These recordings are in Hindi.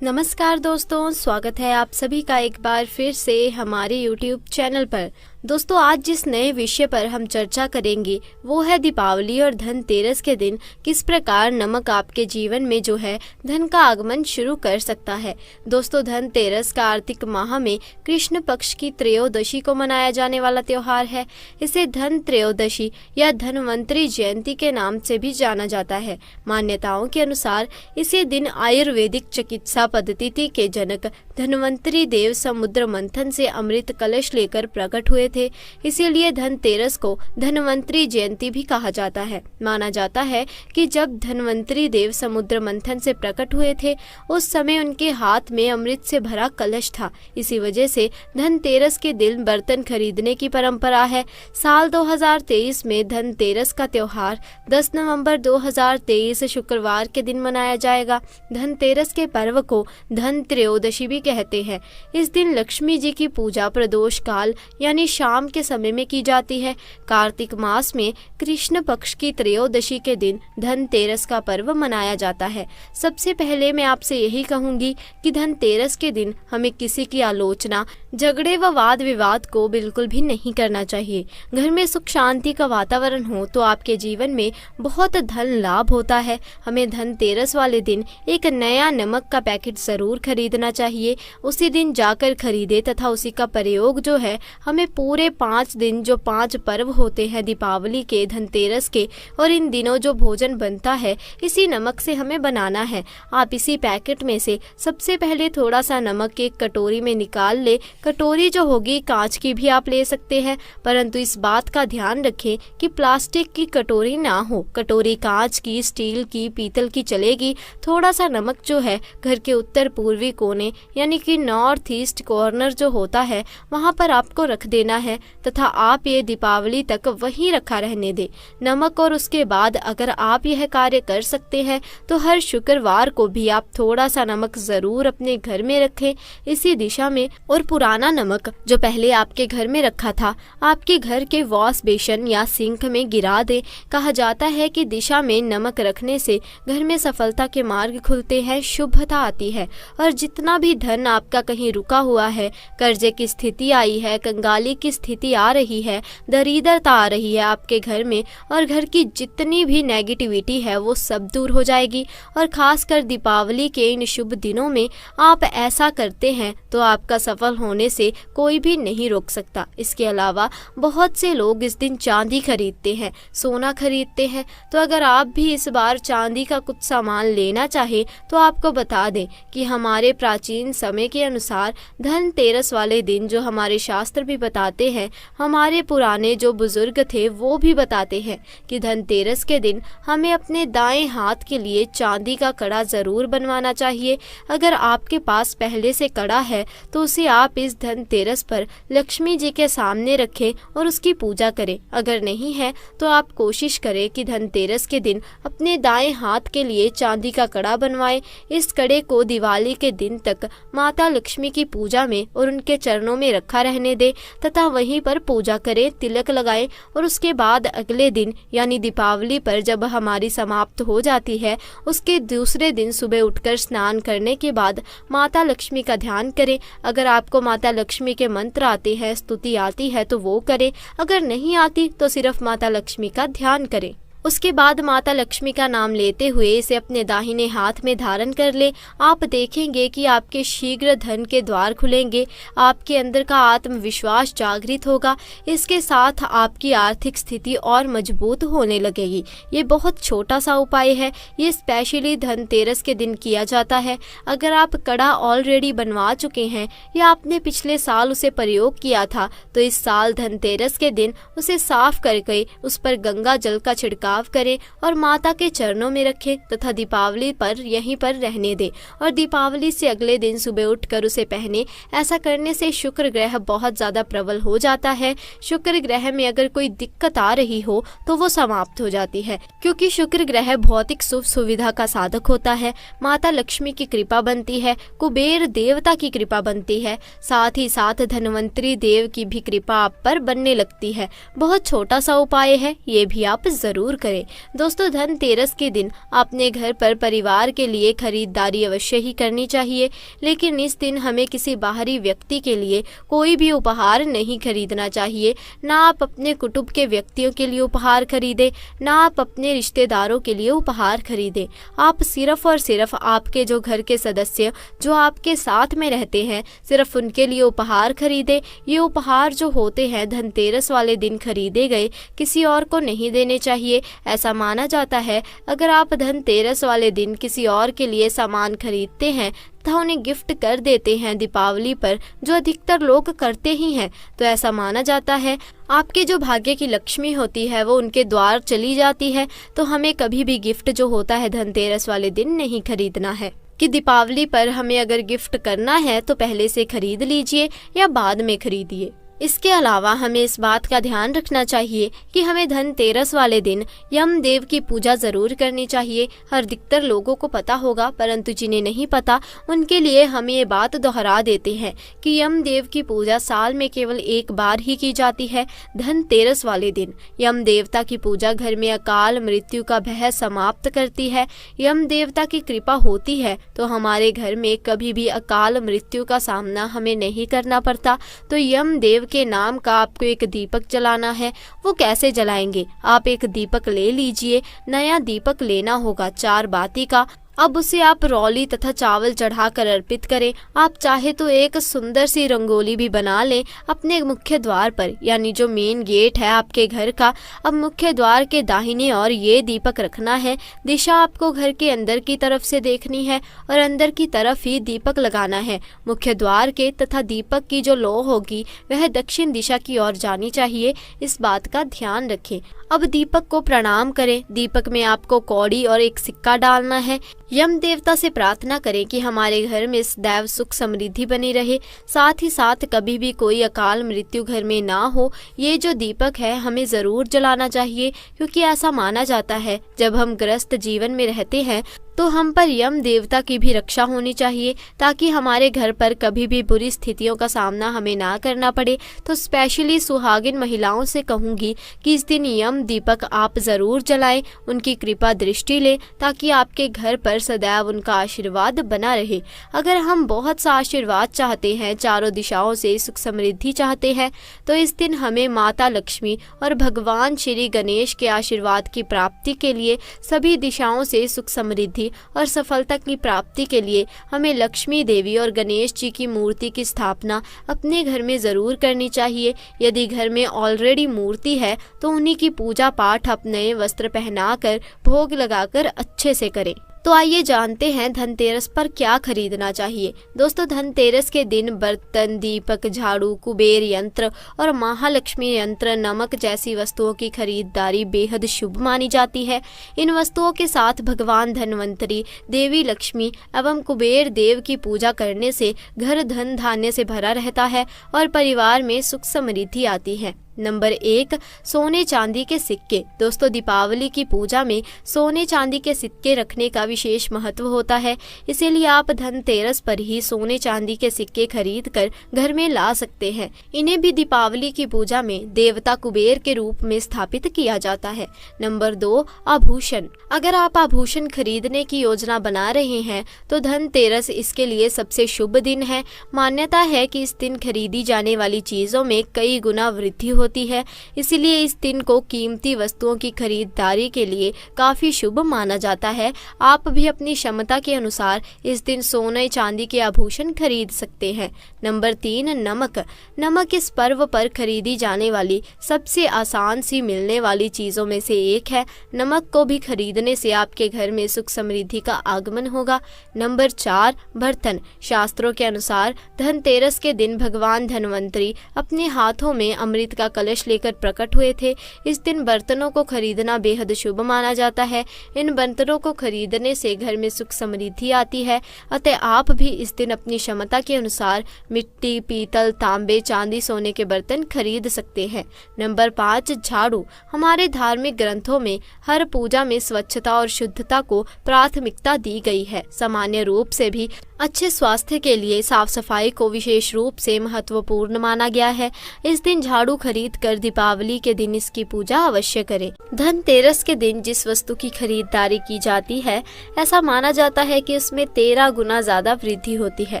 नमस्कार दोस्तों, स्वागत है आप सभी का एक बार फिर से हमारे YouTube चैनल पर। दोस्तों, आज जिस नए विषय पर हम चर्चा करेंगे वो है दीपावली और धनतेरस के दिन किस प्रकार नमक आपके जीवन में जो है धन का आगमन शुरू कर सकता है। दोस्तों, धनतेरस कार्तिक माह में कृष्ण पक्ष की त्रयोदशी को मनाया जाने वाला त्योहार है। इसे धन त्रयोदशी या धनवंतरी जयंती के नाम से भी जाना जाता है। मान्यताओं के अनुसार इसी दिन आयुर्वेदिक चिकित्सा पद्धति के जनक धनवंतरी देव समुद्र मंथन से अमृत कलश लेकर प्रकट हुए थे। इसीलिए धनतेरस को धनवंतरी जयंती भी कहा जाता है। माना जाता है कि जब धनवंतरी देव समुद्र मंथन से प्रकट हुए थे उस समय उनके हाथ में अमृत से भरा कलश था। इसी वजह से धनतेरस के दिन बर्तन खरीदने की परंपरा है। साल 2023 में धनतेरस का त्योहार 10 नवंबर 2023 शुक्रवार के दिन मनाया जाएगा। धनतेरस के पर्व को धन त्रयोदशी भी कहते हैं। इस दिन लक्ष्मी जी की पूजा प्रदोष काल यानी शाम के समय में की जाती है। कार्तिक मास में कृष्ण पक्ष की त्रयोदशी के दिन धनतेरस का पर्व मनाया जाता है। सबसे पहले मैं आपसे यही कहूंगी कि धनतेरस के दिन हमें किसी की आलोचना, झगड़े व वाद विवाद को बिल्कुल भी नहीं करना चाहिए। घर में सुख शांति का वातावरण हो तो आपके जीवन में बहुत धन लाभ होता है। हमें धनतेरस वाले दिन एक नया नमक का पैकेट जरूर खरीदना चाहिए। उसी दिन जाकर खरीदे तथा उसी का प्रयोग जो है हमें पूरे 5 दिन, जो 5 पर्व होते हैं दीपावली के, धनतेरस के, और इन दिनों जो भोजन बनता है इसी नमक से हमें बनाना है। आप इसी पैकेट में से सबसे पहले थोड़ा सा नमक एक कटोरी में निकाल ले। कटोरी जो होगी कांच की भी आप ले सकते हैं, परंतु इस बात का ध्यान रखें कि प्लास्टिक की कटोरी ना हो। कटोरी कांच की, स्टील की, पीतल की चलेगी। थोड़ा सा नमक जो है घर के उत्तर पूर्वी कोने यानी कि नॉर्थ ईस्ट कॉर्नर जो होता है वहां पर आपको रख देना है तथा आप ये दीपावली तक वहीं रखा रहने दे नमक। और उसके बाद अगर आप यह कार्य कर सकते हैं तो हर शुक्रवार को भी आप थोड़ा सा नमक जरूर अपने घर में रखें इसी दिशा में। और पुराना नमक जो पहले आपके घर में रखा था आपके घर के वॉश बेसिन या सिंक में गिरा दे। कहा जाता है कि दिशा में नमक रखने से घर में सफलता के मार्ग खुलते हैं, शुभता आती है और जितना भी धन आपका कहीं रुका हुआ है, कर्जे की स्थिति आई है, कंगाली की स्थिति आ रही है, दरिद्रता आ रही है आपके घर में और घर की जितनी भी नेगेटिविटी है वो सब दूर हो जाएगी। और खासकर दीपावली के इन शुभ दिनों में आप ऐसा करते हैं तो आपका सफल होने से कोई भी नहीं रोक सकता। इसके अलावा बहुत से लोग इस दिन चांदी खरीदते हैं, सोना खरीदते हैं। तो अगर आप भी इस बार चांदी का कुछ सामान लेना चाहे तो आपको बता दें कि हमारे प्राचीन समय के अनुसार धनतेरस वाले दिन जो हमारे शास्त्र भी बताते हैं, हमारे पुराने जो बुजुर्ग थे वो भी बताते हैं कि धनतेरस के दिन हमें अपने दाएं हाथ के लिए चांदी का कड़ा जरूर बनवाना चाहिए। अगर आपके पास पहले से कड़ा है तो उसे आप इस धनतेरस पर लक्ष्मी जी के सामने रखें और उसकी पूजा करें। अगर नहीं है तो आप कोशिश करें कि धनतेरस के दिन अपने दाएं हाथ के लिए चांदी का कड़ा बनवाएं। इस कड़े को दिवाली के दिन तक माता लक्ष्मी की पूजा में और उनके चरणों में रखा रहने दे तथा वहीं पर पूजा करें, तिलक लगाएं। और उसके बाद अगले दिन यानी दीपावली पर जब हमारी समाप्त हो जाती है उसके दूसरे दिन सुबह उठकर स्नान करने के बाद माता लक्ष्मी का ध्यान करें। अगर आपको माता लक्ष्मी के मंत्र आते हैं, स्तुति आती है तो वो करें। अगर नहीं आती तो सिर्फ माता लक्ष्मी का ध्यान करें। उसके बाद माता लक्ष्मी का नाम लेते हुए इसे अपने दाहिने हाथ में धारण कर ले। आप देखेंगे कि आपके शीघ्र धन के द्वार खुलेंगे, आपके अंदर का आत्मविश्वास जागृत होगा। इसके साथ आपकी आर्थिक स्थिति और मजबूत होने लगेगी। ये बहुत छोटा सा उपाय है, ये स्पेशली धनतेरस के दिन किया जाता है। अगर आप कड़ा ऑलरेडी बनवा चुके हैं या आपने पिछले साल उसे प्रयोग किया था तो इस साल धनतेरस के दिन उसे साफ करके उस पर गंगा जल का छिड़काव करें और माता के चरणों में रखें तथा दीपावली पर यहीं पर रहने दें और दीपावली से अगले दिन सुबह उठकर उसे पहने। ऐसा करने से शुक्र ग्रह बहुत ज्यादा प्रबल हो जाता है। शुक्र ग्रह में अगर कोई दिक्कत आ रही हो तो वो समाप्त हो जाती है, क्योंकि शुक्र ग्रह भौतिक सुख सुविधा का साधक होता है। माता लक्ष्मी की कृपा बनती है, कुबेर देवता की कृपा बनती है, साथ ही साथ धनवंतरी देव की भी कृपा आप पर बनने लगती है। बहुत छोटा सा उपाय है, ये भी आप जरूर करें। दोस्तों, धनतेरस के दिन अपने घर पर परिवार के लिए खरीदारी अवश्य ही करनी चाहिए, लेकिन इस दिन हमें किसी बाहरी व्यक्ति के लिए कोई भी उपहार नहीं खरीदना चाहिए। ना आप अपने कुटुंब के व्यक्तियों के लिए उपहार खरीदें, ना आप अपने रिश्तेदारों के लिए उपहार खरीदें। आप सिर्फ और सिर्फ आपके जो घर के सदस्य जो आपके साथ में रहते हैं, सिर्फ उनके लिए उपहार खरीदें। ये उपहार जो होते हैं धनतेरस वाले दिन खरीदे गए, किसी और को नहीं देने चाहिए। ऐसा माना जाता है अगर आप धनतेरस वाले दिन किसी और के लिए सामान खरीदते हैं तथा उन्हें गिफ्ट कर देते हैं दीपावली पर, जो अधिकतर लोग करते ही हैं, तो ऐसा माना जाता है आपके जो भाग्य की लक्ष्मी होती है वो उनके द्वार चली जाती है। तो हमें कभी भी गिफ्ट जो होता है धनतेरस वाले दिन नहीं खरीदना है कि दीपावली पर हमें अगर गिफ्ट करना है तो पहले से खरीद लीजिए या बाद में खरीदिए। इसके अलावा हमें इस बात का ध्यान रखना चाहिए कि हमें धनतेरस वाले दिन यमदेव की पूजा ज़रूर करनी चाहिए। हर अधिकतर लोगों को पता होगा, परंतु जिन्हें नहीं पता उनके लिए हम ये बात दोहरा देते हैं कि यमदेव की पूजा साल में केवल एक बार ही की जाती है, धनतेरस वाले दिन। यम देवता की पूजा घर में अकाल मृत्यु का भय समाप्त करती है। यम देवता की कृपा होती है तो हमारे घर में कभी भी अकाल मृत्यु का सामना हमें नहीं करना पड़ता। तो यमदेव के नाम का आपको एक दीपक जलाना है। वो कैसे जलाएंगे? आप एक दीपक ले लीजिए, नया दीपक लेना होगा 4 बाती का। अब उसे आप रौली तथा चावल चढ़ाकर अर्पित करें। आप चाहे तो एक सुंदर सी रंगोली भी बना लें अपने मुख्य द्वार पर, यानी जो मेन गेट है आपके घर का। अब मुख्य द्वार के दाहिने ओर ये दीपक रखना है। दिशा आपको घर के अंदर की तरफ से देखनी है और अंदर की तरफ ही दीपक लगाना है मुख्य द्वार के, तथा दीपक की जो लौ होगी वह दक्षिण दिशा की ओर जानी चाहिए। इस बात का ध्यान रखें। अब दीपक को प्रणाम करें। दीपक में आपको कौड़ी और एक सिक्का डालना है। यम देवता से प्रार्थना करें कि हमारे घर में सदैव सुख समृद्धि बनी रहे, साथ ही साथ कभी भी कोई अकाल मृत्यु घर में ना हो। ये जो दीपक है हमें ज़रूर जलाना चाहिए, क्योंकि ऐसा माना जाता है जब हम ग्रस्त जीवन में रहते हैं तो हम पर यम देवता की भी रक्षा होनी चाहिए, ताकि हमारे घर पर कभी भी बुरी स्थितियों का सामना हमें ना करना पड़े। तो स्पेशली सुहागिन महिलाओं से कहूँगी कि इस दिन यम दीपक आप ज़रूर जलाएं, उनकी कृपा दृष्टि लें, ताकि आपके घर पर सदैव उनका आशीर्वाद बना रहे। अगर हम बहुत सा आशीर्वाद चाहते हैं, चारों दिशाओं से सुख समृद्धि चाहते हैं, तो इस दिन हमें माता लक्ष्मी और भगवान श्री गणेश के आशीर्वाद की प्राप्ति के लिए, सभी दिशाओं से सुख समृद्धि और सफलता की प्राप्ति के लिए हमें लक्ष्मी देवी और गणेश जी की मूर्ति की स्थापना अपने घर में ज़रूर करनी चाहिए। यदि घर में ऑलरेडी मूर्ति है तो उन्हीं की पूजा पाठ आप नए वस्त्र पहनाकर भोग लगाकर अच्छे से करें। तो आइए जानते हैं धनतेरस पर क्या खरीदना चाहिए। दोस्तों, धनतेरस के दिन बर्तन, दीपक, झाड़ू, कुबेर यंत्र और महालक्ष्मी यंत्र, नमक जैसी वस्तुओं की खरीदारी बेहद शुभ मानी जाती है। इन वस्तुओं के साथ भगवान धन्वंतरी, देवी लक्ष्मी एवं कुबेर देव की पूजा करने से घर धन धान्य से भरा रहता है और परिवार में सुख समृद्धि आती है। नंबर 1, सोने चांदी के सिक्के। दोस्तों, दीपावली की पूजा में सोने चांदी के सिक्के रखने का विशेष महत्व होता है, इसीलिए आप धनतेरस पर ही सोने चांदी के सिक्के खरीद कर घर में ला सकते हैं। इन्हें भी दीपावली की पूजा में देवता कुबेर के रूप में स्थापित किया जाता है। नंबर 2, आभूषण। अगर आप आभूषण खरीदने की योजना बना रहे हैं तो धनतेरस इसके लिए सबसे शुभ दिन है। मान्यता है कि इस दिन खरीदी जाने वाली चीजों में कई गुना वृद्धि होती है, इसीलिए इस दिन को कीमती वस्तुओं की खरीदारी के लिए काफी शुभ माना जाता है। आप भी अपनी क्षमता के अनुसार इस दिन सोने चांदी के आभूषण खरीद सकते हैं। नंबर 3, नमक। नमक इस पर्व पर खरीदी जाने वाली सबसे आसान सी मिलने वाली चीजों में से एक है। नमक को भी खरीदने से आपके घर में सुख समृद्धि का आगमन होगा। नंबर 4, बर्तन। शास्त्रों के अनुसार धनतेरस के दिन भगवान धन्वंतरी अपने हाथों में अमृत का कलश लेकर प्रकट हुए थे। इस दिन बर्तनों को खरीदना बेहद शुभ माना जाता है। इन बर्तनों को खरीदने से घर में सुख समृद्धि आती है। अतः आप भी इस दिन अपनी क्षमता के अनुसार मिट्टी, पीतल, तांबे, चांदी, सोने के बर्तन खरीद सकते हैं। नंबर 5, झाड़ू। हमारे धार्मिक ग्रंथों में हर पूजा में स्वच्छता और शुद्धता को प्राथमिकता दी गई है। सामान्य रूप से भी अच्छे स्वास्थ्य के लिए साफ सफाई को विशेष रूप से महत्वपूर्ण माना गया है। इस दिन झाड़ू खरीद कर दीपावली के दिन इसकी पूजा अवश्य करें। धनतेरस के दिन जिस वस्तु की खरीदारी की जाती है, ऐसा माना जाता है कि उसमें 13 गुना ज्यादा वृद्धि होती है।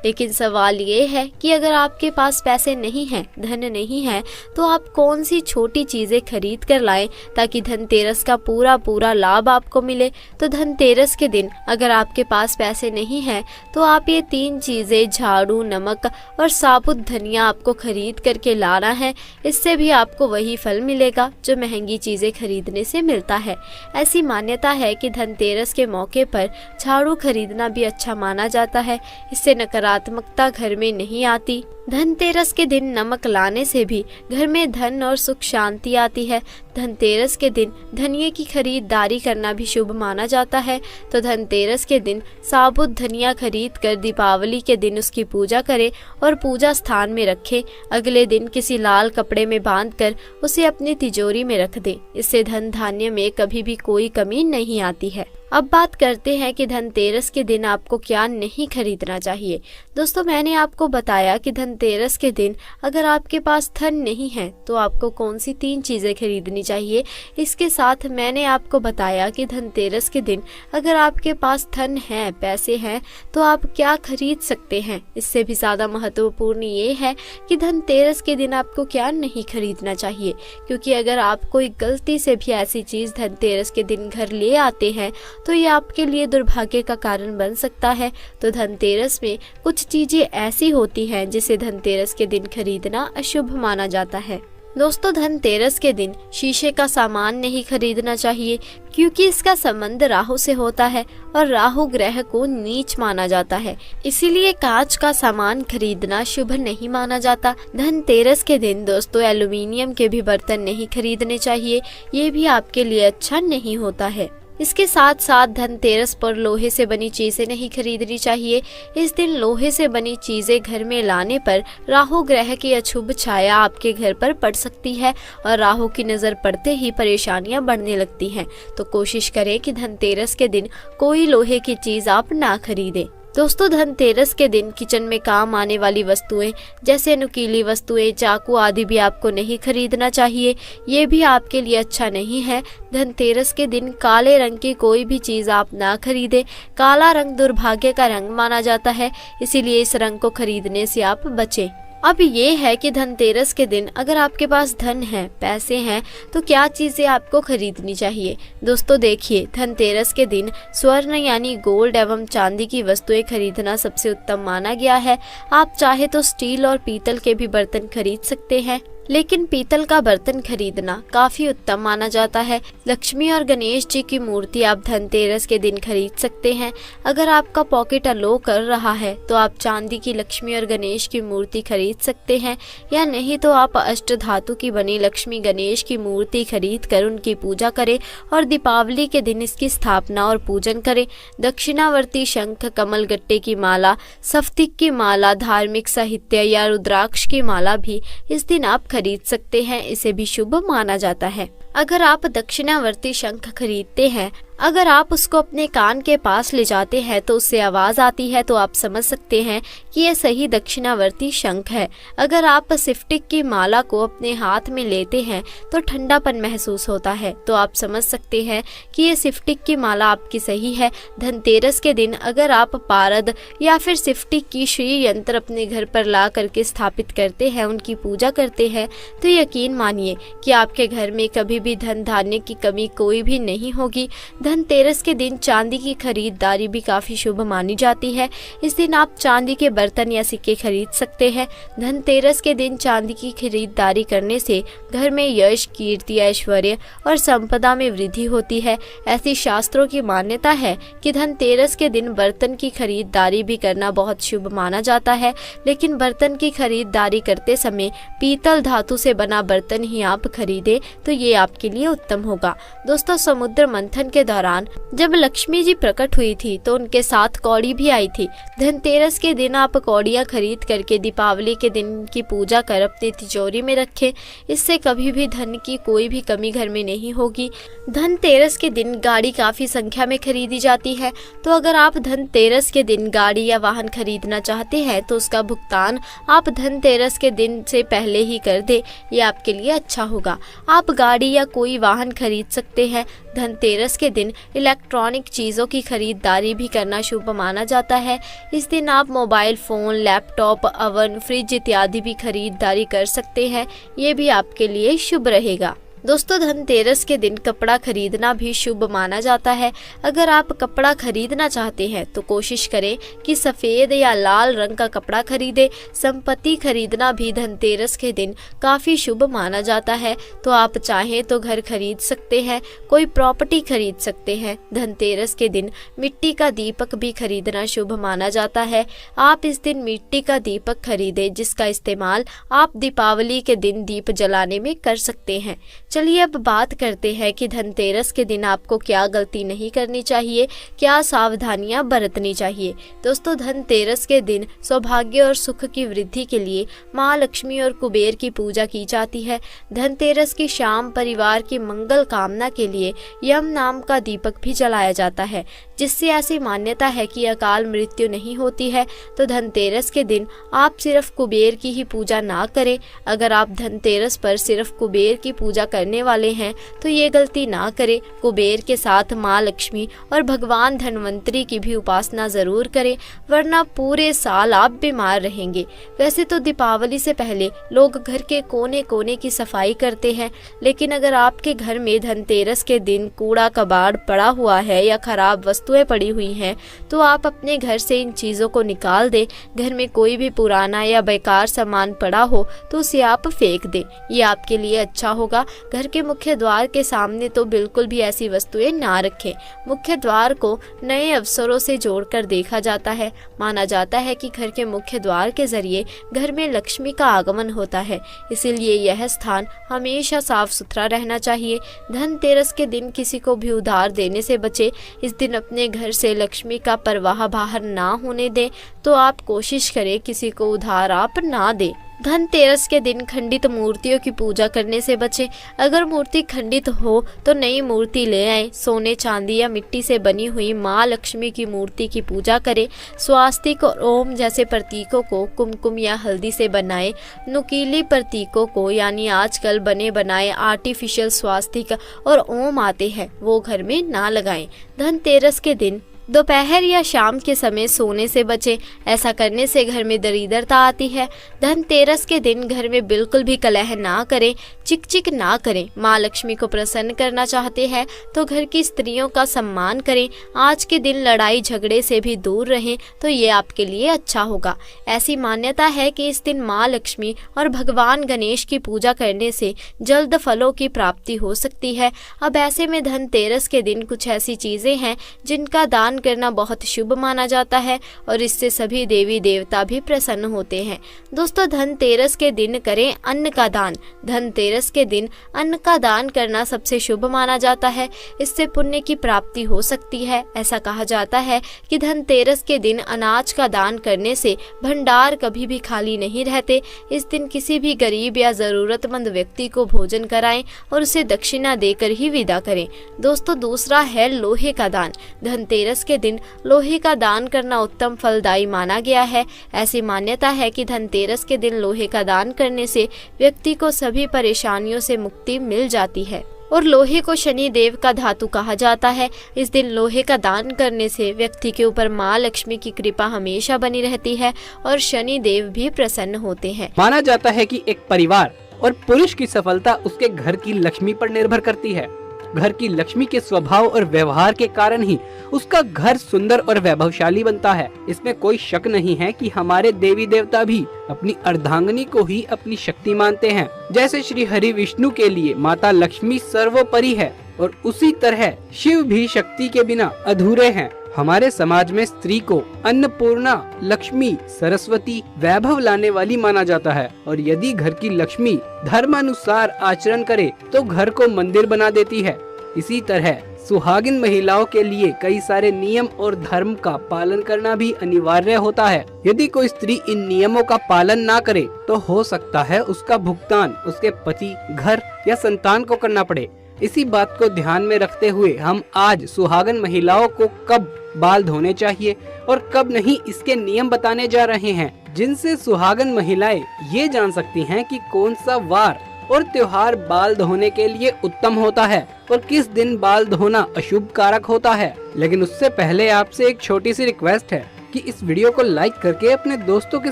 लेकिन सवाल ये है कि अगर आपके पास पैसे नहीं हैं, धन नहीं है, तो आप कौन सी छोटी चीजें खरीद कर लाएं ताकि धनतेरस का पूरा लाभ आपको मिले। तो धनतेरस के दिन अगर आपके पास पैसे नहीं है तो आप ये 3 चीजें झाड़ू, नमक और साबुत धनिया आपको खरीद करके लाना है। इससे भी आपको वही फल मिलेगा जो महंगी चीजें खरीदने से मिलता है। ऐसी मान्यता है कि धनतेरस के मौके पर झाड़ू खरीदना भी अच्छा माना जाता है। इससे नकारात्मकता घर में नहीं आती। धनतेरस के दिन नमक लाने से भी घर में धन और सुख शांति आती है। धनतेरस के दिन धनिये की खरीदारी करना भी शुभ माना जाता है। तो धनतेरस के दिन साबुत धनिया खरीद कर दीपावली के दिन उसकी पूजा करें और पूजा स्थान में रखें। अगले दिन किसी लाल कपड़े में बांधकर उसे अपनी तिजोरी में रख दें। इससे धन धान्य में कभी भी कोई कमी नहीं आती है। अब बात करते हैं कि धनतेरस के दिन आपको क्या नहीं खरीदना चाहिए। दोस्तों, मैंने आपको बताया कि धनतेरस के दिन अगर आपके पास धन नहीं है तो आपको कौन सी 3 चीजें खरीदनी चाहिए। इसके साथ मैंने आपको बताया कि धनतेरस के दिन अगर आपके पास धन है, पैसे हैं, तो आप क्या खरीद सकते हैं। इससे भी ज्यादा महत्वपूर्ण ये है कि धनतेरस के दिन आपको क्या नहीं खरीदना चाहिए, क्योंकि अगर आप कोई गलती से भी ऐसी चीज धनतेरस के दिन घर ले आते हैं तो ये आपके लिए दुर्भाग्य का कारण बन सकता है। तो धनतेरस में कुछ चीजें ऐसी होती हैं जिसे धनतेरस के दिन खरीदना अशुभ माना जाता है। दोस्तों, धनतेरस के दिन शीशे का सामान नहीं खरीदना चाहिए, क्योंकि इसका संबंध राहु से होता है और राहु ग्रह को नीच माना जाता है। इसीलिए कांच का सामान खरीदना शुभ नहीं माना जाता। धनतेरस के दिन दोस्तों एल्युमिनियम के भी बर्तन नहीं खरीदने चाहिए, ये भी आपके लिए अच्छा नहीं होता है। इसके साथ साथ धनतेरस पर लोहे से बनी चीजें नहीं खरीदनी चाहिए। इस दिन लोहे से बनी चीजें घर में लाने पर राहु ग्रह की अशुभ छाया आपके घर पर पड़ सकती है और राहु की नजर पड़ते ही परेशानियां बढ़ने लगती हैं। तो कोशिश करें कि धनतेरस के दिन कोई लोहे की चीज आप ना खरीदें। दोस्तों, धनतेरस के दिन किचन में काम आने वाली वस्तुएं जैसे नुकीली वस्तुएं, चाकू आदि भी आपको नहीं खरीदना चाहिए। ये भी आपके लिए अच्छा नहीं है। धनतेरस के दिन काले रंग की कोई भी चीज आप ना खरीदें। काला रंग दुर्भाग्य का रंग माना जाता है, इसीलिए इस रंग को खरीदने से आप बचें। अब ये है कि धनतेरस के दिन अगर आपके पास धन है, पैसे हैं, तो क्या चीजें आपको खरीदनी चाहिए। दोस्तों देखिए, धनतेरस के दिन स्वर्ण यानी गोल्ड एवं चांदी की वस्तुएं खरीदना सबसे उत्तम माना गया है। आप चाहे तो स्टील और पीतल के भी बर्तन खरीद सकते हैं, लेकिन पीतल का बर्तन खरीदना काफी उत्तम माना जाता है। लक्ष्मी और गणेश जी की मूर्ति आप धनतेरस के दिन खरीद सकते हैं। अगर आपका पॉकेट अलो कर रहा है तो आप चांदी की लक्ष्मी और गणेश की मूर्ति खरीद सकते हैं, या नहीं तो आप अष्ट धातु की बनी लक्ष्मी गणेश की मूर्ति खरीद कर उनकी पूजा करें और दीपावली के दिन इसकी स्थापना और पूजन करें। दक्षिणावर्ती शंख, कमल गट्टे की माला, स्फटिक की माला, धार्मिक साहित्य या रुद्राक्ष की माला भी इस दिन आप खरीद सकते हैं। इसे भी शुभ माना जाता है। अगर आप दक्षिणावर्ती शंख खरीदते हैं, अगर आप उसको अपने कान के पास ले जाते हैं तो उससे आवाज आती है, तो आप समझ सकते हैं कि ये सही दक्षिणावर्ती शंख है। अगर आप स्फटिक की माला को अपने हाथ में लेते हैं तो ठंडापन महसूस होता है, तो आप समझ सकते हैं कि ये स्फटिक की माला आपकी सही है। धनतेरस के दिन अगर आप पारद या फिर स्फटिक की श्री यंत्र अपने घर पर ला करके स्थापित करते हैं, उनकी पूजा करते हैं, तो यकीन मानिए कि आपके घर में कभी भी धन धान्य की कमी कोई भी नहीं होगी। धनतेरस के दिन चांदी की खरीदारी भी काफी शुभ मानी जाती है। इस दिन आप चांदी के बर्तन या सिक्के खरीद सकते हैं। धनतेरस के दिन चांदी की खरीदारी करने से घर में यश, कीर्ति, ऐश्वर्य और संपदा में वृद्धि होती है। ऐसी शास्त्रों की मान्यता है कि धनतेरस के दिन बर्तन की खरीदारी भी करना बहुत शुभ माना जाता है, लेकिन बर्तन की खरीदारी करते समय पीतल धातु से बना बर्तन ही आप खरीदें, तो ये आप आपके लिए उत्तम होगा। दोस्तों, समुद्र मंथन के दौरान जब लक्ष्मी जी प्रकट हुई थी तो उनके साथ कौड़ी भी आई थी। धनतेरस के दिन आप कौड़ियाँ खरीद करके दीपावली के दिन की पूजा कर अपनी तिजोरी में रखें। इससे कभी भी धन की कोई भी कमी घर में नहीं होगी। धनतेरस के दिन गाड़ी काफी संख्या में खरीदी जाती है, तो अगर आप धनतेरस के दिन गाड़ी या वाहन खरीदना चाहते हैं तो उसका भुगतान आप धनतेरस के दिन से पहले ही कर दे, ये आपके लिए अच्छा होगा। आप गाड़ी या कोई वाहन खरीद सकते हैं। धनतेरस के दिन इलेक्ट्रॉनिक चीज़ों की खरीदारी भी करना शुभ माना जाता है। इस दिन आप mobile phone, laptop, oven, fridge इत्यादि भी खरीदारी कर सकते हैं। ये भी आपके लिए शुभ रहेगा। दोस्तों, धनतेरस के दिन कपड़ा खरीदना भी शुभ माना जाता है। अगर आप कपड़ा खरीदना चाहते हैं तो कोशिश करें कि सफ़ेद या लाल रंग का कपड़ा खरीदें। संपत्ति खरीदना भी धनतेरस के दिन काफ़ी शुभ माना जाता है, तो आप चाहें तो घर खरीद सकते हैं, कोई प्रॉपर्टी खरीद सकते हैं। धनतेरस के दिन मिट्टी का दीपक भी खरीदना शुभ माना जाता है। आप इस दिन मिट्टी का दीपक खरीदें, जिसका इस्तेमाल आप दीपावली के दिन दीप जलाने में कर सकते हैं। चलिए अब बात करते हैं कि धनतेरस के दिन आपको क्या गलती नहीं करनी चाहिए, क्या सावधानियां बरतनी चाहिए। दोस्तों, धनतेरस के दिन सौभाग्य और सुख की वृद्धि के लिए माँ लक्ष्मी और कुबेर की पूजा की जाती है। धनतेरस की शाम परिवार की मंगल कामना के लिए यम नाम का दीपक भी जलाया जाता है, जिससे ऐसी मान्यता है कि अकाल मृत्यु नहीं होती है। तो धनतेरस के दिन आप सिर्फ कुबेर की ही पूजा ना करें। अगर आप धनतेरस पर सिर्फ कुबेर की पूजा करने वाले हैं तो ये गलती ना करें। कुबेर के साथ माँ लक्ष्मी और भगवान धन्वंतरी की भी उपासना जरूर करें, वरना पूरे साल आप बीमार रहेंगे। वैसे तो दीपावली से पहले लोग घर के कोने कोने की सफाई करते हैं, लेकिन अगर आपके घर में धनतेरस के दिन कूड़ा कबाड़ पड़ा हुआ है या खराब वस्तुएं पड़ी हुई हैं तो आप अपने घर से इन चीज़ों को निकाल दें। घर में कोई भी पुराना या बेकार सामान पड़ा हो तो उसे आप फेंक दें, ये आपके लिए अच्छा होगा। घर के मुख्य द्वार के सामने तो बिल्कुल भी ऐसी वस्तुएं ना रखें। मुख्य द्वार को नए अवसरों से जोड़कर देखा जाता है। माना जाता है कि घर के मुख्य द्वार के जरिए घर में लक्ष्मी का आगमन होता है, इसीलिए यह स्थान हमेशा साफ सुथरा रहना चाहिए। धनतेरस के दिन किसी को भी उधार देने से बचे। इस दिन अपने घर से लक्ष्मी का प्रवाह बाहर ना होने दें, तो आप कोशिश करें किसी को उधार आप ना दें। धनतेरस के दिन खंडित मूर्तियों की पूजा करने से बचें। अगर मूर्ति खंडित हो तो नई मूर्ति ले आएं। सोने, चांदी या मिट्टी से बनी हुई माँ लक्ष्मी की मूर्ति की पूजा करें। स्वास्तिक और ओम जैसे प्रतीकों को कुमकुम या हल्दी से बनाएं। नुकीली प्रतीकों को, यानी आजकल बने बनाए आर्टिफिशियल स्वास्तिक और ओम आते हैं, वो घर में ना लगाएं। धनतेरस के दिन दोपहर या शाम के समय सोने से बचें। ऐसा करने से घर में दरिद्रता आती है। धनतेरस के दिन घर में बिल्कुल भी कलह ना करें, चिक ना करें। माँ लक्ष्मी को प्रसन्न करना चाहते हैं तो घर की स्त्रियों का सम्मान करें। आज के दिन लड़ाई झगड़े से भी दूर रहें, तो ये आपके लिए अच्छा होगा। ऐसी मान्यता है कि इस दिन माँ लक्ष्मी और भगवान गणेश की पूजा करने से जल्द फलों की प्राप्ति हो सकती है। अब ऐसे में धनतेरस के दिन कुछ ऐसी चीजें हैं जिनका दान करना बहुत शुभ माना जाता है और इससे सभी देवी देवता भी प्रसन्न होते हैं। दोस्तों, धनतेरस के दिन करें अन्न का दान। धनतेरस के दिन अन्न का दान करना सबसे शुभ माना जाता है। इससे पुण्य की प्राप्ति हो सकती है। ऐसा कहा जाता है कि धनतेरस के दिन अनाज का दान करने से भंडार कभी भी खाली नहीं रहते। इस दिन किसी भी गरीब या जरूरतमंद व्यक्ति को भोजन कराएं और उसे दक्षिणा देकर ही विदा करें। दोस्तों, दूसरा है लोहे का दान। धनतेरस के दिन लोहे का दान करना उत्तम फलदायी माना गया है। ऐसी मान्यता है कि धनतेरस के दिन लोहे का दान करने से व्यक्ति को सभी परेशानियों से मुक्ति मिल जाती है। और लोहे को शनि देव का धातु कहा जाता है। इस दिन लोहे का दान करने से व्यक्ति के ऊपर माँ लक्ष्मी की कृपा हमेशा बनी रहती है और शनि देव भी प्रसन्न होते हैं। माना जाता है कि एक परिवार और पुरुष की सफलता उसके घर की लक्ष्मी पर निर्भर करती है। घर की लक्ष्मी के स्वभाव और व्यवहार के कारण ही उसका घर सुंदर और वैभवशाली बनता है। इसमें कोई शक नहीं है कि हमारे देवी देवता भी अपनी अर्धांगिनी को ही अपनी शक्ति मानते हैं। जैसे श्री हरि विष्णु के लिए माता लक्ष्मी सर्वोपरि है और उसी तरह शिव भी शक्ति के बिना अधूरे हैं। हमारे समाज में स्त्री को अन्नपूर्णा, लक्ष्मी, सरस्वती, वैभव लाने वाली माना जाता है और यदि घर की लक्ष्मी धर्मानुसार आचरण करे तो घर को मंदिर बना देती है। इसी तरह सुहागिन महिलाओं के लिए कई सारे नियम और धर्म का पालन करना भी अनिवार्य होता है। यदि कोई स्त्री इन नियमों का पालन ना करे तो हो सकता है उसका भुगतान उसके पति, घर या संतान को करना पड़े। इसी बात को ध्यान में रखते हुए हम आज सुहागन महिलाओं को कब बाल धोने चाहिए और कब नहीं, इसके नियम बताने जा रहे हैं, जिनसे सुहागन महिलाएं ये जान सकती हैं कि कौन सा वार और त्योहार बाल धोने के लिए उत्तम होता है और किस दिन बाल धोना अशुभ कारक होता है। लेकिन उससे पहले आपसे एक छोटी सी रिक्वेस्ट है कि इस वीडियो को लाइक करके अपने दोस्तों के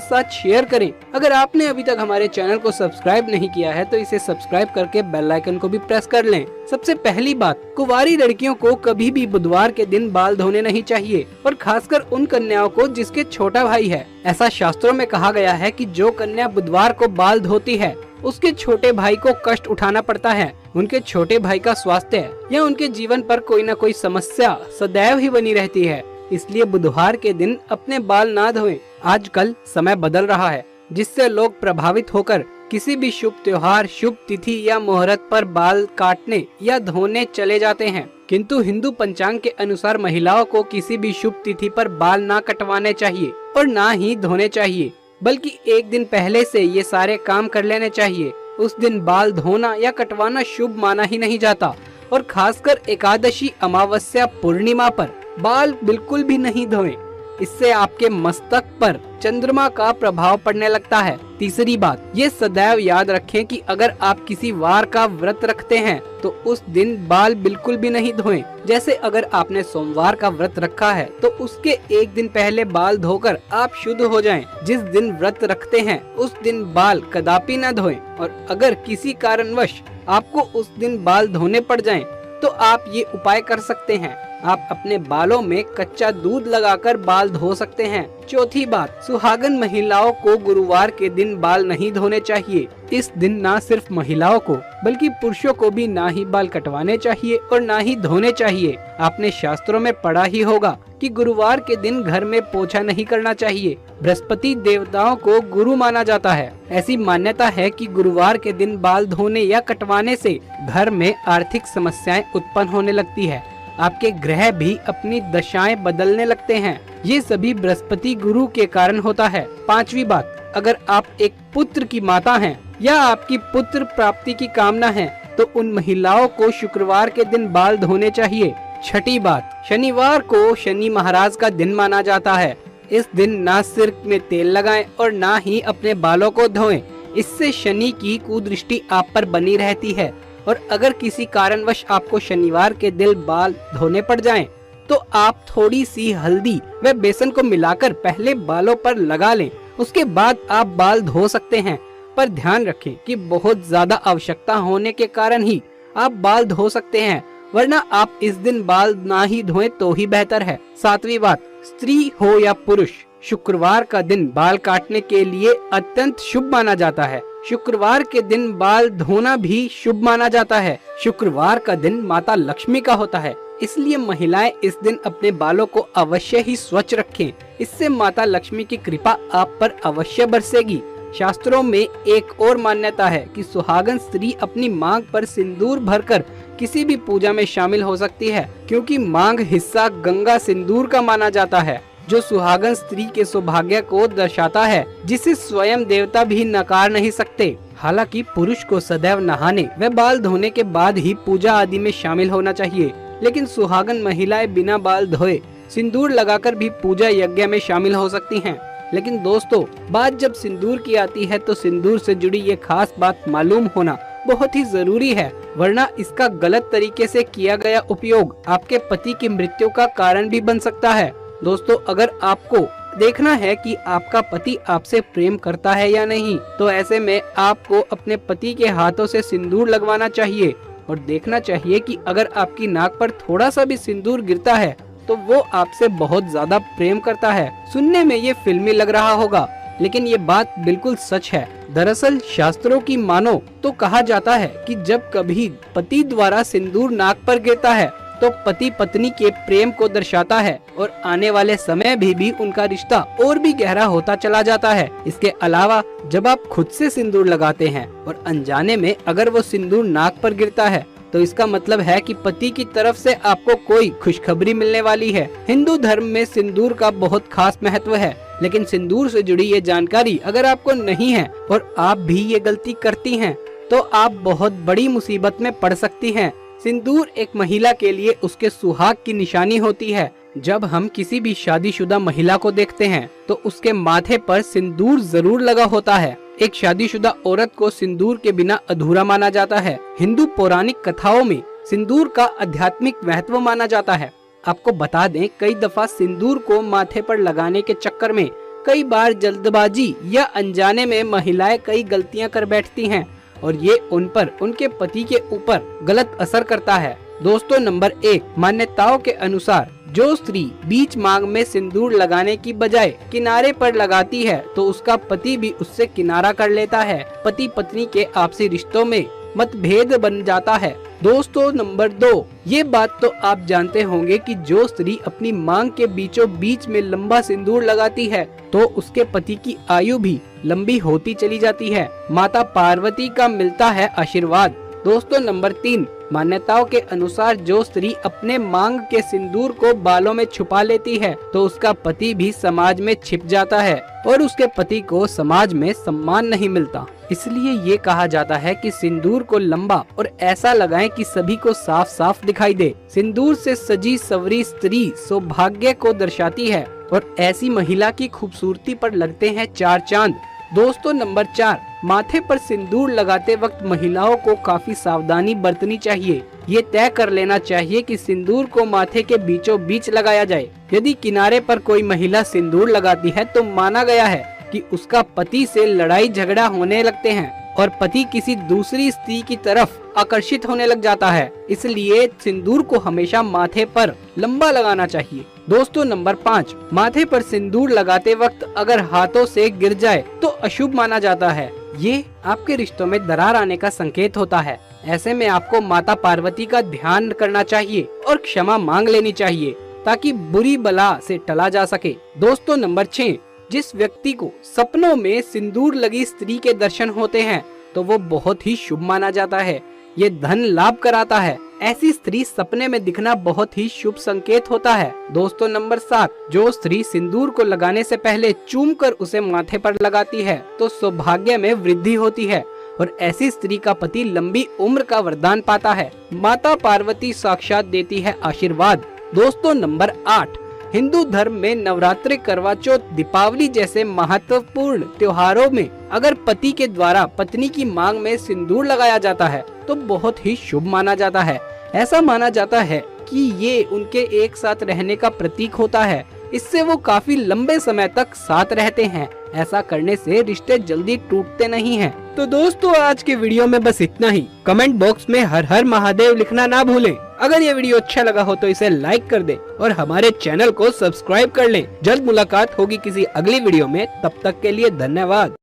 साथ शेयर करें। अगर आपने अभी तक हमारे चैनल को सब्सक्राइब नहीं किया है तो इसे सब्सक्राइब करके बेल आइकन को भी प्रेस कर लें। सबसे पहली बात, कुंवारी लड़कियों को कभी भी बुधवार के दिन बाल धोने नहीं चाहिए और खासकर उन कन्याओं को जिसके छोटा भाई है। ऐसा शास्त्रों में कहा गया है कि जो कन्या बुधवार को बाल धोती है उसके छोटे भाई को कष्ट उठाना पड़ता है। उनके छोटे भाई का स्वास्थ्य या उनके जीवन पर कोई न कोई समस्या सदैव ही बनी रहती है। इसलिए बुधवार के दिन अपने बाल ना धोएं। आजकल समय बदल रहा है जिससे लोग प्रभावित होकर किसी भी शुभ त्योहार, शुभ तिथि या मुहूर्त पर बाल काटने या धोने चले जाते हैं, किंतु हिंदू पंचांग के अनुसार महिलाओं को किसी भी शुभ तिथि पर बाल ना कटवाने चाहिए और ना ही धोने चाहिए, बल्कि एक दिन पहले से ये सारे काम कर लेने चाहिए। उस दिन बाल धोना या कटवाना शुभ माना ही नहीं जाता और खासकर एकादशी, अमावस्या, पूर्णिमा पर बाल बिल्कुल भी नहीं धोएं। इससे आपके मस्तक पर चंद्रमा का प्रभाव पड़ने लगता है। तीसरी बात, ये सदैव याद रखें कि अगर आप किसी वार का व्रत रखते हैं तो उस दिन बाल बिल्कुल भी नहीं धोएं। जैसे अगर आपने सोमवार का व्रत रखा है तो उसके एक दिन पहले बाल धोकर आप शुद्ध हो जाएं। जिस दिन व्रत रखते हैं उस दिन बाल कदापि न धोएं और अगर किसी कारणवश आपको उस दिन बाल धोने पड़ जाएं तो आप ये उपाय कर सकते हैं। आप अपने बालों में कच्चा दूध लगाकर बाल धो सकते हैं। चौथी बात, सुहागन महिलाओं को गुरुवार के दिन बाल नहीं धोने चाहिए। इस दिन ना सिर्फ महिलाओं को बल्कि पुरुषों को भी ना ही बाल कटवाने चाहिए और ना ही धोने चाहिए। आपने शास्त्रों में पढ़ा ही होगा कि गुरुवार के दिन घर में पोछा नहीं करना चाहिए। बृहस्पति देवताओं को गुरु माना जाता है। ऐसी मान्यता है कि गुरुवार के दिन बाल धोने या कटवाने से घर में आर्थिक समस्याएं उत्पन्न होने लगती है। आपके ग्रह भी अपनी दशाएं बदलने लगते हैं। ये सभी बृहस्पति गुरु के कारण होता है। पांचवी बात, अगर आप एक पुत्र की माता हैं या आपकी पुत्र प्राप्ति की कामना है तो उन महिलाओं को शुक्रवार के दिन बाल धोने चाहिए। छठी बात, शनिवार को शनि महाराज का दिन माना जाता है। इस दिन ना सिर में तेल लगाएं और ना ही अपने बालों को धोएं। इससे शनि की कुदृष्टि आप पर बनी रहती है और अगर किसी कारणवश आपको शनिवार के दिन बाल धोने पड़ जाएं, तो आप थोड़ी सी हल्दी व बेसन को मिलाकर पहले बालों पर लगा लें। उसके बाद आप बाल धो सकते हैं, पर ध्यान रखें कि बहुत ज्यादा आवश्यकता होने के कारण ही आप बाल धो सकते हैं, वरना आप इस दिन बाल ना ही धोएं तो ही बेहतर है। सातवीं बात, स्त्री हो या पुरुष, शुक्रवार का दिन बाल काटने के लिए अत्यंत शुभ माना जाता है। शुक्रवार के दिन बाल धोना भी शुभ माना जाता है। शुक्रवार का दिन माता लक्ष्मी का होता है, इसलिए महिलाएं इस दिन अपने बालों को अवश्य ही स्वच्छ रखें। इससे माता लक्ष्मी की कृपा आप पर अवश्य बरसेगी। शास्त्रों में एक और मान्यता है कि सुहागन स्त्री अपनी मांग पर सिंदूर भरकर किसी भी पूजा में शामिल हो सकती है, क्योंकि मांग हिस्सा गंगा सिंदूर का माना जाता है, जो सुहागन स्त्री के सौभाग्य को दर्शाता है, जिसे स्वयं देवता भी नकार नहीं सकते। हालांकि पुरुष को सदैव नहाने व बाल धोने के बाद ही पूजा आदि में शामिल होना चाहिए, लेकिन सुहागन महिलाएं बिना बाल धोए सिंदूर लगाकर भी पूजा यज्ञ में शामिल हो सकती हैं। लेकिन दोस्तों, बात जब सिंदूर की आती है तो सिंदूर से जुड़ी ये खास बात मालूम होना बहुत ही जरूरी है, वरना इसका गलत तरीके से किया गया उपयोग आपके पति की मृत्यु का कारण भी बन सकता है। दोस्तों, अगर आपको देखना है कि आपका पति आपसे प्रेम करता है या नहीं, तो ऐसे में आपको अपने पति के हाथों से सिंदूर लगवाना चाहिए और देखना चाहिए कि अगर आपकी नाक पर थोड़ा सा भी सिंदूर गिरता है तो वो आपसे बहुत ज्यादा प्रेम करता है। सुनने में ये फिल्मी लग रहा होगा, लेकिन ये बात बिल्कुल सच है। दरअसल शास्त्रों की मानो तो कहा जाता है कि जब कभी पति द्वारा सिंदूर नाक पर गिरता है तो पति पत्नी के प्रेम को दर्शाता है और आने वाले समय भी उनका रिश्ता और भी गहरा होता चला जाता है। इसके अलावा जब आप खुद से सिंदूर लगाते हैं और अनजाने में अगर वो सिंदूर नाक पर गिरता है तो इसका मतलब है कि पति की तरफ से आपको कोई खुशखबरी मिलने वाली है। हिंदू धर्म में सिंदूर का बहुत खास महत्व है, लेकिन सिंदूर से जुड़ी ये जानकारी अगर आपको नहीं है और आप भी ये गलती करती हैं तो आप बहुत बड़ी मुसीबत में पड़ सकती हैं। सिंदूर एक महिला के लिए उसके सुहाग की निशानी होती है। जब हम किसी भी शादीशुदा महिला को देखते हैं तो उसके माथे पर सिंदूर जरूर लगा होता है। एक शादीशुदा औरत को सिंदूर के बिना अधूरा माना जाता है। हिंदू पौराणिक कथाओं में सिंदूर का आध्यात्मिक महत्व माना जाता है। आपको बता दें, कई दफा सिंदूर को माथे पर लगाने के चक्कर में कई बार जल्दबाजी या अनजाने में महिलाएं कई गलतियां कर बैठती हैं और ये उन पर उनके पति के ऊपर गलत असर करता है। दोस्तों, नंबर 1, मान्यताओं के अनुसार जो स्त्री बीच मांग में सिंदूर लगाने की बजाय किनारे पर लगाती है तो उसका पति भी उससे किनारा कर लेता है। पति पत्नी के आपसी रिश्तों में मतभेद बन जाता है। दोस्तों, नंबर 2, ये बात तो आप जानते होंगे कि जो स्त्री अपनी मांग के बीचों बीच में लंबा सिंदूर लगाती है तो उसके पति की आयु भी लंबी होती चली जाती है। माता पार्वती का मिलता है आशीर्वाद। दोस्तों, नंबर 3, मान्यताओं के अनुसार जो स्त्री अपने मांग के सिंदूर को बालों में छुपा लेती है तो उसका पति भी समाज में छिप जाता है और उसके पति को समाज में सम्मान नहीं मिलता। इसलिए ये कहा जाता है कि सिंदूर को लंबा और ऐसा लगाएं कि सभी को साफ साफ दिखाई दे। सिंदूर से सजी सवरी स्त्री सौभाग्य को दर्शाती है और ऐसी महिला की खूबसूरती पर लगते हैं 4 चांद। दोस्तों, नंबर 4, माथे पर सिंदूर लगाते वक्त महिलाओं को काफी सावधानी बरतनी चाहिए। ये तय कर लेना चाहिए कि सिंदूर को माथे के बीचों बीच लगाया जाए। यदि किनारे पर कोई महिला सिंदूर लगाती है तो माना गया है कि उसका पति से लड़ाई झगड़ा होने लगते हैं और पति किसी दूसरी स्त्री की तरफ आकर्षित होने लग जाता है। इसलिए सिंदूर को हमेशा माथे पर लंबा लगाना चाहिए। दोस्तों, नंबर 5, माथे पर सिंदूर लगाते वक्त अगर हाथों से गिर जाए तो अशुभ माना जाता है। ये आपके रिश्तों में दरार आने का संकेत होता है। ऐसे में आपको माता पार्वती का ध्यान करना चाहिए और क्षमा मांग लेनी चाहिए ताकि बुरी बला से टला जा सके। दोस्तों, नंबर 6, जिस व्यक्ति को सपनों में सिंदूर लगी स्त्री के दर्शन होते हैं तो वो बहुत ही शुभ माना जाता है। ये धन लाभ कराता है। ऐसी स्त्री सपने में दिखना बहुत ही शुभ संकेत होता है। दोस्तों, नंबर 7, जो स्त्री सिंदूर को लगाने से पहले चूमकर उसे माथे पर लगाती है तो सौभाग्य में वृद्धि होती है और ऐसी स्त्री का पति लंबी उम्र का वरदान पाता है। माता पार्वती साक्षात देती है आशीर्वाद। दोस्तों, नंबर 8, हिंदू धर्म में नवरात्रि, करवा चौथ, दीपावली जैसे महत्वपूर्ण त्योहारों में अगर पति के द्वारा पत्नी की मांग में सिंदूर लगाया जाता है तो बहुत ही शुभ माना जाता है। ऐसा माना जाता है कि ये उनके एक साथ रहने का प्रतीक होता है। इससे वो काफी लंबे समय तक साथ रहते हैं। ऐसा करने से रिश्ते जल्दी टूटते नहीं हैं। तो दोस्तों, आज के वीडियो में बस इतना ही। कमेंट बॉक्स में हर हर महादेव लिखना ना भूलें। अगर ये वीडियो अच्छा लगा हो तो इसे लाइक कर दें और हमारे चैनल को सब्सक्राइब कर लें। जल्द मुलाकात होगी किसी अगली वीडियो में। तब तक के लिए धन्यवाद।